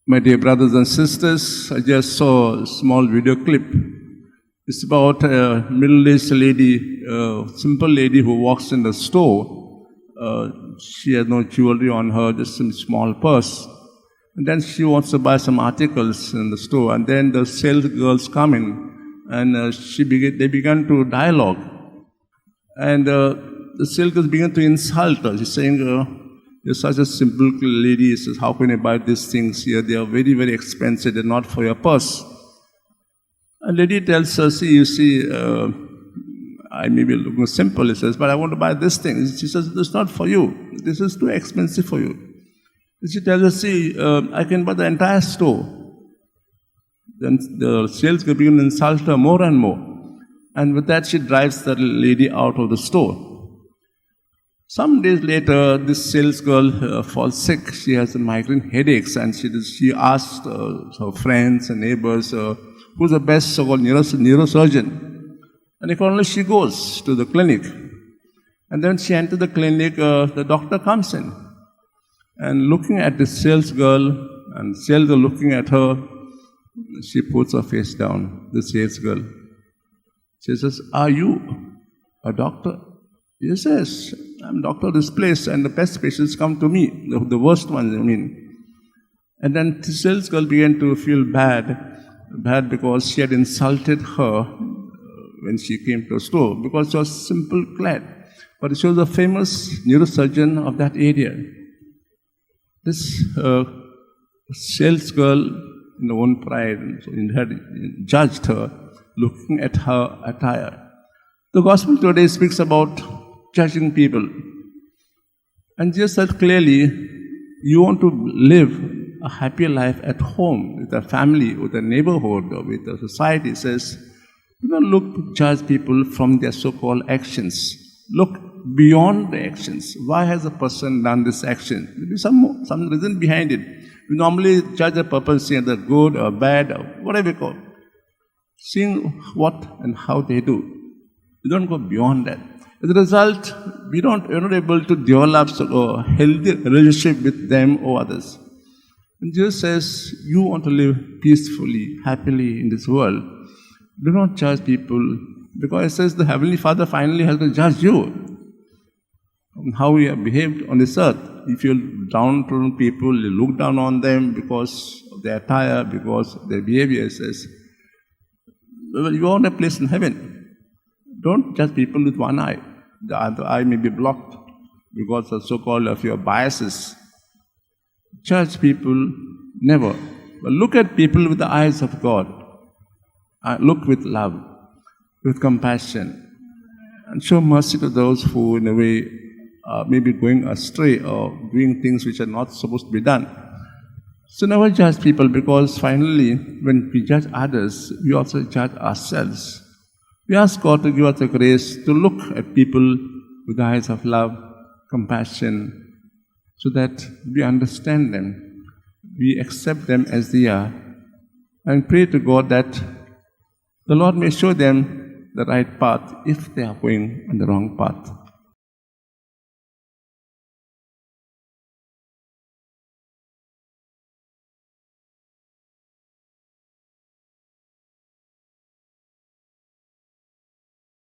My dear brothers and sisters, I just saw a small video clip. It's about a middle-aged lady, a simple lady who walks in the store. She has no jewelry on her, just some small purse. And then she wants to buy some articles in the store. And then the sales girls come in, and they began to dialogue. And the sales girls began to insult her. She's saying, "You're such a simple lady. She says, how can you buy these things here? They are very, very expensive. They're not for your purse." And lady tells her, I may be looking simple, he says, but I want to buy this thing. She says, "This is not for you. This is too expensive for you." She tells her, I can buy the entire store. Then the sales girl begins to insult her more and more. And with that, she drives the lady out of the store. Some days later, this sales girl falls sick. She has migraine headaches, and she asked her friends and neighbors, who's the best so-called neurosurgeon. And accordingly, she goes to the clinic. And then she enters the clinic, the doctor comes in. And looking at the sales girl, and sales girl looking at her, she puts her face down, the sales girl. She says, "Are you a doctor?" "Yes, yes, I'm doctor of this place, and the best patients come to me, the worst ones, I mean." And then the sales girl began to feel bad because she had insulted her when she came to a store, because she was simple clad. But she was a famous neurosurgeon of that area. This sales girl, in her own pride, had judged her, looking at her attire. The gospel today speaks about judging people. And Jesus said clearly, you want to live a happy life at home, with a family, with a neighborhood, or with a society. He says, do not look to judge people from their so-called actions. Look beyond the actions. Why has a person done this action? There will be some reason behind it. We normally judge a person saying they're good or bad or whatever you call. Seeing what and how they do. We don't go beyond that. As a result, we're not able to develop a healthy relationship with them or others. And Jesus says, you want to live peacefully, happily in this world. Do not judge people, because it says the Heavenly Father finally has to judge you on how you have behaved on this earth. If you're downtrodden people, you look down on them because of their attire, because of their behavior, it says, well, you want a place in heaven. Don't judge people with one eye. The other eye may be blocked because of so-called of your biases. Judge people, never. But look at people with the eyes of God. Look with love, with compassion, and show mercy to those who, in a way, may be going astray or doing things which are not supposed to be done. So never judge people, because finally, when we judge others, we also judge ourselves. We ask God to give us the grace to look at people with the eyes of love, compassion, so that we understand them, we accept them as they are, and pray to God that the Lord may show them the right path if they are going on the wrong path.